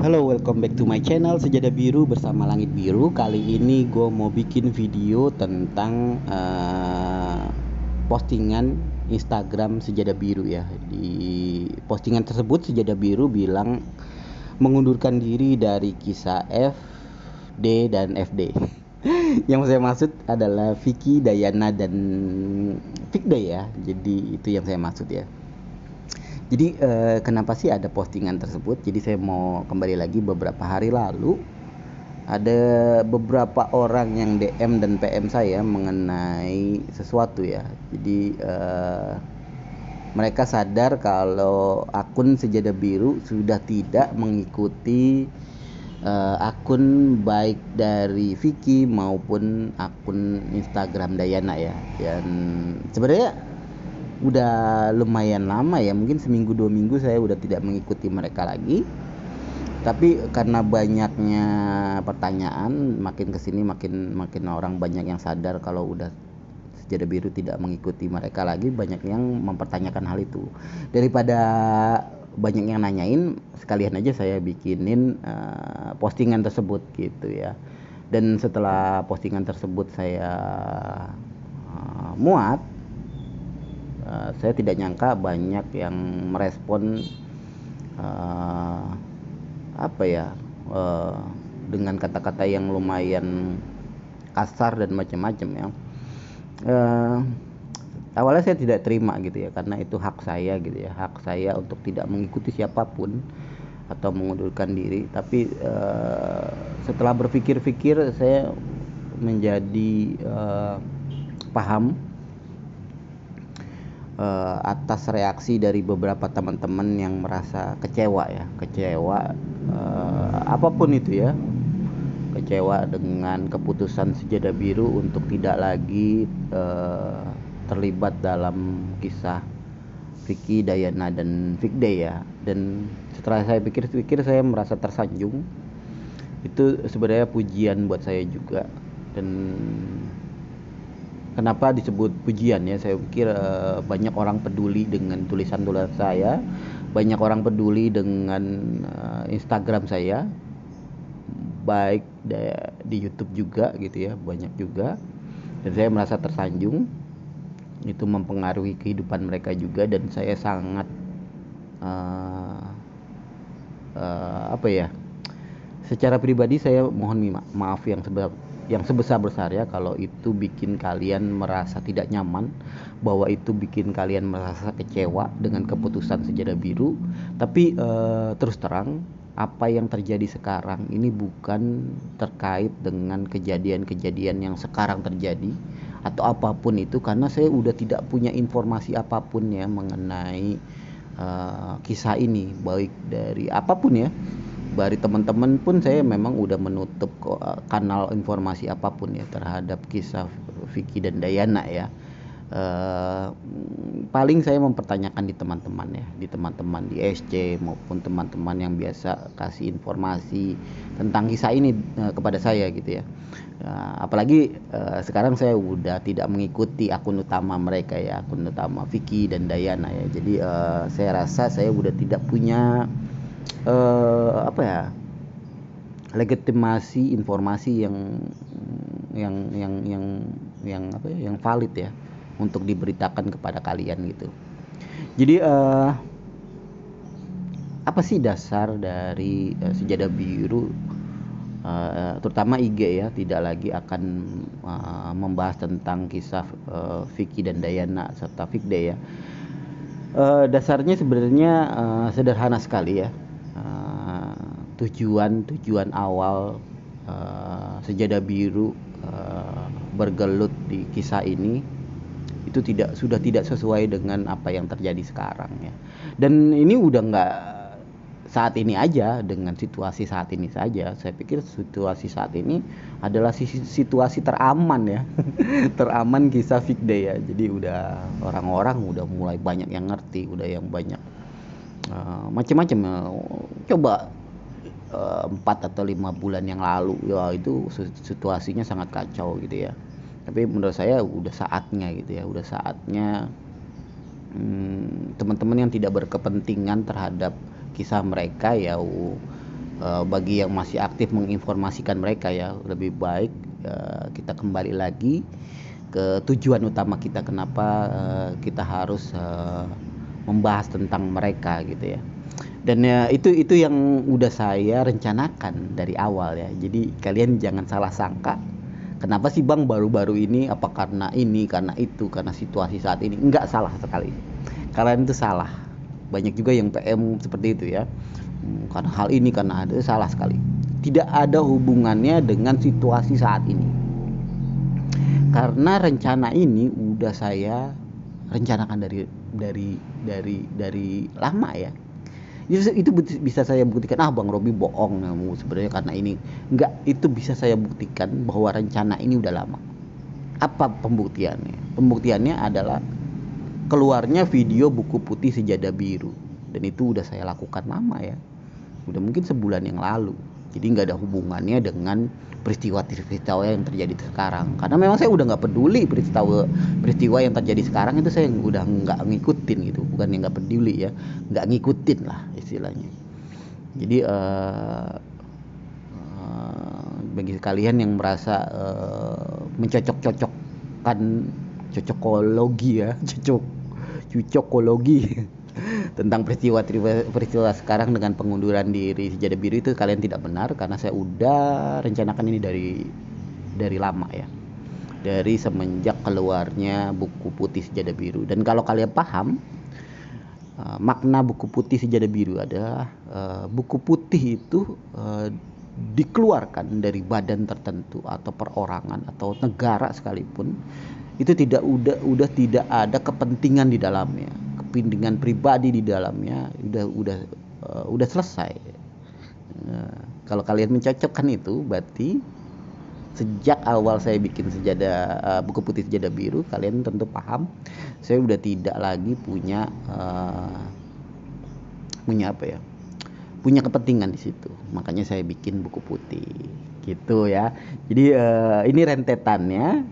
Halo, welcome back to my channel Sejadah Biru bersama Langit Biru. Kali ini gue mau bikin video tentang postingan Instagram Sejadah Biru ya. Di postingan tersebut Sejadah Biru bilang mengundurkan diri dari kisah F, D, dan FD. Yang saya maksud adalah Vicky, Dayana, dan Fikday ya. Jadi itu yang saya maksud ya. Jadi kenapa sih ada postingan tersebut? Jadi saya mau kembali lagi beberapa hari lalu ada beberapa orang yang DM dan PM saya mengenai sesuatu ya. Jadi mereka sadar kalau akun Sejadah Biru sudah tidak mengikuti akun baik dari Vicky maupun akun Instagram Dayana ya. Dan sebenarnya udah lumayan lama ya, mungkin seminggu 2 minggu saya udah tidak mengikuti mereka lagi. Tapi karena banyaknya pertanyaan, makin kesini makin orang banyak yang sadar kalau udah Sejadah Biru tidak mengikuti mereka lagi, banyak yang mempertanyakan hal itu. Daripada banyak yang nanyain, sekalian aja saya bikinin postingan tersebut gitu ya. Dan setelah postingan tersebut saya muat, saya tidak nyangka banyak yang merespon apa ya, dengan kata-kata yang lumayan kasar dan macam-macam ya. Awalnya saya tidak terima gitu ya, karena itu hak saya gitu ya, hak saya untuk tidak mengikuti siapapun atau mengundurkan diri. Tapi setelah berpikir-pikir saya menjadi paham atas reaksi dari beberapa teman-teman yang merasa kecewa ya, apapun itu ya, kecewa dengan keputusan Sejadah Biru untuk tidak lagi terlibat dalam kisah Vicky, Dayana, dan Fikday ya. Dan setelah saya pikir-pikir saya merasa tersanjung. Itu sebenarnya pujian buat saya juga. Dan kenapa disebut pujian ya? Saya pikir banyak orang peduli dengan tulisan-tulisan saya, banyak orang peduli dengan Instagram saya, baik di YouTube juga gitu ya, banyak juga. Dan saya merasa tersanjung. Itu mempengaruhi kehidupan mereka juga, dan saya sangat apa ya? Secara pribadi saya mohon maaf yang sebesar-besarnya kalau itu bikin kalian merasa tidak nyaman, bahwa itu bikin kalian merasa kecewa dengan keputusan Sejadah Biru. Tapi terus terang, apa yang terjadi sekarang ini bukan terkait dengan kejadian-kejadian yang sekarang terjadi atau apapun itu, karena saya udah tidak punya informasi apapun ya mengenai kisah ini, baik dari apapun ya. Dari teman-teman pun saya memang udah menutup kanal informasi apapun ya terhadap kisah Vicky dan Dayana ya. Paling saya mempertanyakan di teman-teman ya, di teman-teman di SC maupun teman-teman yang biasa kasih informasi tentang kisah ini kepada saya gitu ya. Apalagi sekarang saya udah tidak mengikuti akun utama mereka ya, akun utama Vicky dan Dayana ya. Jadi saya rasa saya udah tidak punya apa ya, legitimasi informasi yang apa ya, yang valid ya untuk diberitakan kepada kalian gitu. Jadi apa sih dasar dari Sejadah Biru, terutama IG ya, tidak lagi akan membahas tentang kisah Vicky dan Dayana serta Fikday ya. Dasarnya sebenarnya sederhana sekali ya. Tujuan awal Sejadah Biru bergelut di kisah ini itu sudah tidak sesuai dengan apa yang terjadi sekarang ya. Dan ini udah nggak saat ini aja, dengan situasi saat ini saja. Saya pikir situasi saat ini adalah situasi teraman ya. Teraman kisah Fikday ya. Jadi udah orang-orang udah mulai banyak yang ngerti, udah yang banyak macam-macam ya. Coba 4 atau 5 bulan yang lalu ya, itu situasinya sangat kacau gitu ya. Tapi menurut saya udah saatnya gitu ya, udah saatnya teman-teman yang tidak berkepentingan terhadap kisah mereka ya bagi yang masih aktif menginformasikan mereka ya, lebih baik kita kembali lagi ke tujuan utama kita, kenapa kita harus membahas tentang mereka gitu ya. Dan ya itu yang udah saya rencanakan dari awal ya. Jadi kalian jangan salah sangka, kenapa sih Bang baru-baru ini, apa karena ini, karena itu, karena situasi saat ini. Enggak, salah sekali. Kalian itu salah. Banyak juga yang PM seperti itu ya. Karena hal ini, karena ada, salah sekali. Tidak ada hubungannya dengan situasi saat ini. Karena rencana ini udah saya rencanakan dari lama ya. Itu bisa saya buktikan. Bang Robi bohong kamu sebenarnya karena ini. Enggak, itu bisa saya buktikan bahwa rencana ini udah lama. Apa pembuktiannya? Pembuktiannya adalah keluarnya video buku putih Sejadah Biru, dan itu udah saya lakukan lama ya, udah mungkin sebulan yang lalu. Jadi nggak ada hubungannya dengan peristiwa yang terjadi sekarang, karena memang saya udah nggak peduli peristiwa yang terjadi sekarang itu. Saya udah nggak ngikutin gitu, bukan yang nggak peduli ya, nggak ngikutin lah istilahnya. Jadi bagi kalian yang merasa mencocok-cocokkan, cocokologi ya, cocokologi tentang peristiwa sekarang dengan pengunduran diri Sejadah Biru, itu kalian tidak benar, karena saya udah rencanakan ini dari lama ya, dari semenjak keluarnya buku putih Sejadah Biru. Dan kalau kalian paham makna buku putih Sejadah Biru adalah buku putih itu dikeluarkan dari badan tertentu atau perorangan atau negara sekalipun, itu udah tidak ada kepentingan di dalamnya, kepentingan pribadi di dalamnya, udah selesai. Kalau kalian mencocokkan itu, berarti sejak awal saya bikin buku putih Sejadah Biru, kalian tentu paham saya udah tidak lagi punya punya kepentingan di situ. Makanya saya bikin buku putih gitu ya. Jadi ini rentetannya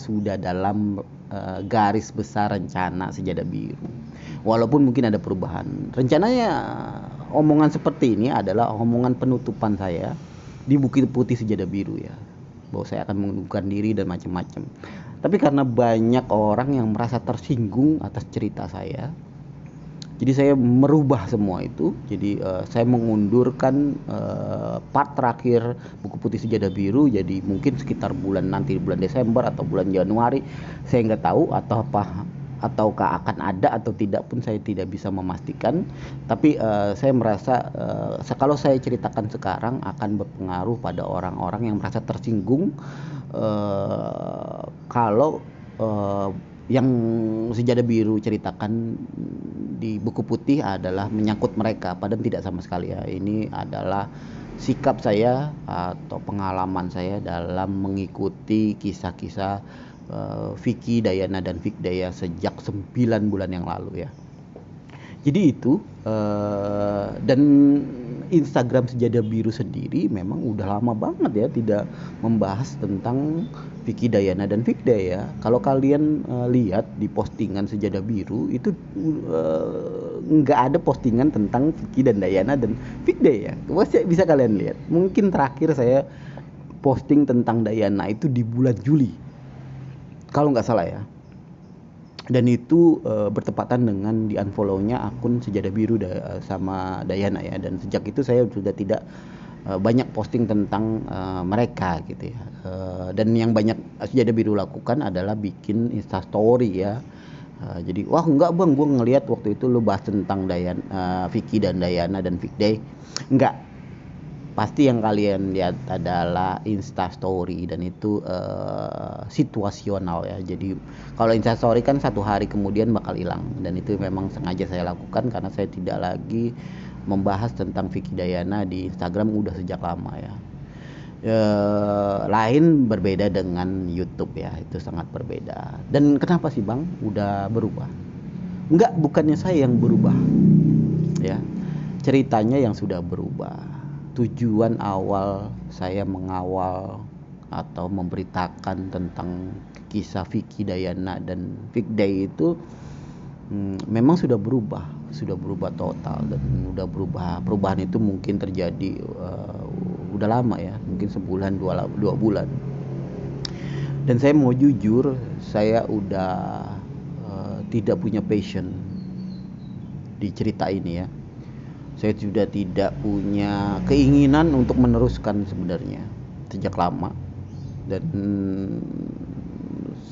sudah dalam garis besar rencana Sejadah Biru. Walaupun mungkin ada perubahan. Rencananya omongan seperti ini adalah omongan penutupan saya di buku putih Sejadah Biru ya, bahwa saya akan mengundurkan diri dan macam-macam. Tapi karena banyak orang yang merasa tersinggung atas cerita saya, jadi saya merubah semua itu. Jadi saya mengundurkan part terakhir buku putih Sejadah Biru. Jadi mungkin sekitar bulan Desember atau bulan Januari, saya nggak tahu ataukah akan ada atau tidak pun saya tidak bisa memastikan. Tapi saya merasa kalau saya ceritakan sekarang akan berpengaruh pada orang-orang yang merasa tersinggung kalau yang Sejadah Biru ceritakan di buku putih adalah menyangkut mereka, padahal tidak sama sekali ya. Ini adalah sikap saya atau pengalaman saya dalam mengikuti kisah-kisah Vicky, Dayana dan Fikdaya sejak 9 bulan yang lalu ya. Jadi itu dan Instagram Sejadah Biru sendiri memang udah lama banget ya tidak membahas tentang Vicky, Dayana dan Fikdaya. Kalau kalian lihat di postingan Sejadah Biru itu nggak ada postingan tentang Vicky dan Dayana dan Fikdaya. Bisa kalian lihat. Mungkin terakhir saya posting tentang Dayana itu di bulan Juli, kalau nggak salah ya. Dan itu bertepatan dengan di unfollow-nya akun Sejadah Biru sama Dayana ya. Dan sejak itu saya sudah tidak banyak posting tentang mereka gitu ya. Dan yang banyak Sejadah Biru lakukan adalah bikin Instastory ya. Jadi wah enggak bang, gue ngelihat waktu itu lu bahas tentang Vicky dan Dayana dan Fikday. Enggak, pasti yang kalian lihat adalah Instastory, dan itu situasional ya. Jadi kalau Instastory kan 1 hari kemudian bakal hilang, dan itu memang sengaja saya lakukan karena saya tidak lagi membahas tentang Vicky Dayana di Instagram udah sejak lama ya. Lain berbeda dengan YouTube ya, itu sangat berbeda. Dan kenapa sih bang udah berubah? Enggak, bukannya saya yang berubah ya, ceritanya yang sudah berubah. Tujuan awal saya mengawal atau memberitakan tentang kisah Vicky Dayana dan Fikday itu memang sudah berubah. sudah berubah total, dan udah perubahan itu mungkin terjadi udah lama ya, mungkin sebulan dua bulan. Dan saya mau jujur, saya udah tidak punya passion di cerita ini ya. Saya sudah tidak punya keinginan untuk meneruskan sebenarnya sejak lama. Dan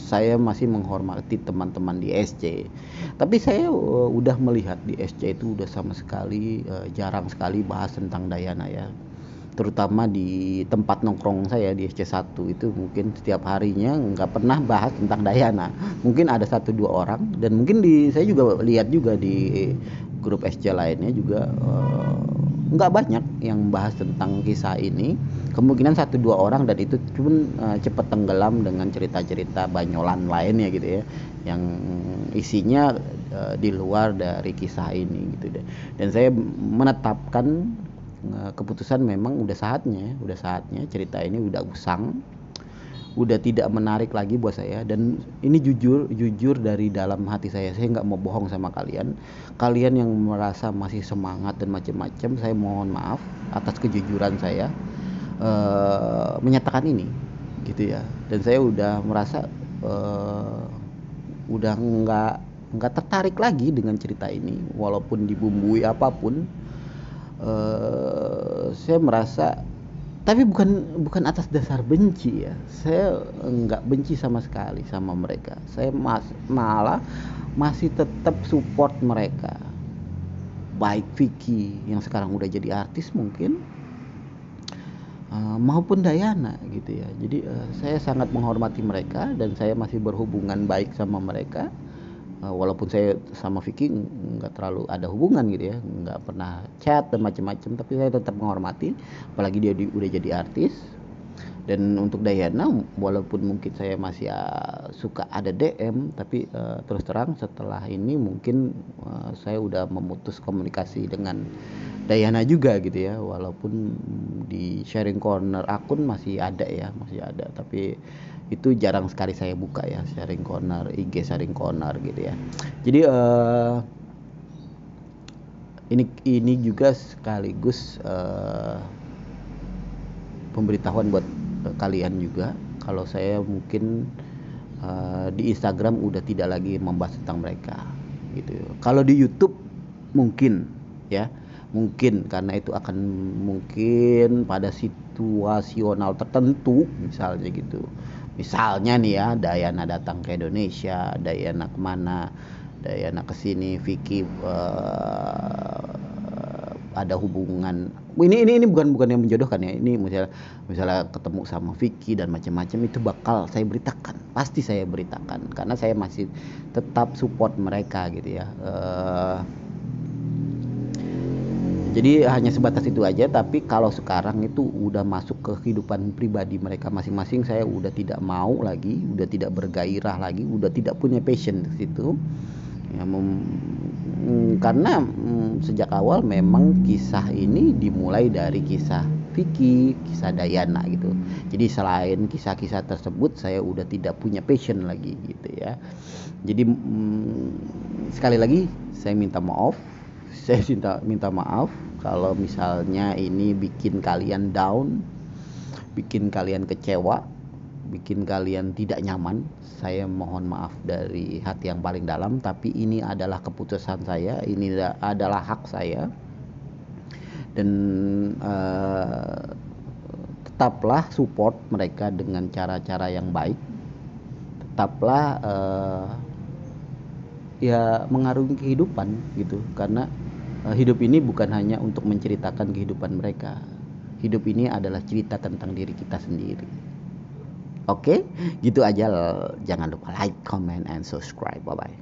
saya masih menghormati teman-teman di SC, tapi saya udah melihat di SC itu udah sama sekali jarang sekali bahas tentang Dayana ya, terutama di tempat nongkrong saya di SC1 itu mungkin setiap harinya nggak pernah bahas tentang Dayana. Mungkin ada 1-2 orang, dan mungkin saya juga lihat juga di grup SC lainnya juga nggak banyak yang bahas tentang kisah ini. Kemungkinan 1-2 orang, dan itu pun cepat tenggelam dengan cerita-cerita banyolan lainnya gitu ya, yang isinya di luar dari kisah ini gitu deh. Dan saya menetapkan keputusan memang udah saatnya cerita ini udah usang, udah tidak menarik lagi buat saya. Dan ini jujur dari dalam hati saya nggak mau bohong sama kalian yang merasa masih semangat dan macam-macam. Saya mohon maaf atas kejujuran saya menyatakan ini gitu ya. Dan saya udah merasa udah nggak tertarik lagi dengan cerita ini, walaupun dibumbui apapun. Saya merasa, tapi bukan atas dasar benci ya, saya nggak benci sama sekali sama mereka. Saya malah masih tetap support mereka, baik Vicky yang sekarang udah jadi artis mungkin, maupun Dayana gitu ya. Jadi saya sangat menghormati mereka, dan saya masih berhubungan baik sama mereka. Walaupun saya sama Vicky nggak terlalu ada hubungan gitu ya, nggak pernah chat dan macam-macam, tapi saya tetap menghormati, apalagi dia udah jadi artis. Dan untuk Dayana, walaupun mungkin saya masih suka ada DM, tapi terus terang setelah ini mungkin saya udah memutus komunikasi dengan Dayana juga gitu ya. Walaupun di sharing corner akun masih ada, tapi itu jarang sekali saya buka ya, sharing corner IG, sharing corner gitu ya. Jadi ini juga sekaligus pemberitahuan buat kalian juga, kalau saya mungkin di Instagram udah tidak lagi membahas tentang mereka gitu. Kalau di YouTube mungkin ya, mungkin karena itu akan mungkin pada situasional tertentu, misalnya gitu. Misalnya nih ya, Dayana datang ke Indonesia, Dayana kemana, Dayana kesini, Vicky ada hubungan. Ini bukan yang menjodohkan ya. Ini misalnya ketemu sama Vicky dan macam-macam, itu bakal saya beritakan. Pasti saya beritakan, karena saya masih tetap support mereka gitu ya. Jadi hanya sebatas itu aja. Tapi kalau sekarang itu udah masuk ke kehidupan pribadi mereka masing-masing, saya udah tidak mau lagi, udah tidak bergairah lagi, udah tidak punya passion di situ ya, karena sejak awal memang kisah ini dimulai dari kisah Vicky, kisah Dayana gitu. Jadi selain kisah-kisah tersebut, saya udah tidak punya passion lagi gitu ya. Jadi sekali lagi saya minta maaf. Saya minta maaf kalau misalnya ini bikin kalian down, bikin kalian kecewa, bikin kalian tidak nyaman. Saya mohon maaf dari hati yang paling dalam, tapi ini adalah keputusan saya, ini adalah hak saya. Dan tetaplah support mereka dengan cara-cara yang baik. Tetaplah ya mengarungi kehidupan gitu, karena hidup ini bukan hanya untuk menceritakan kehidupan mereka. Hidup ini adalah cerita tentang diri kita sendiri. Oke, gitu aja. Jangan lupa like, comment, and subscribe. Bye bye.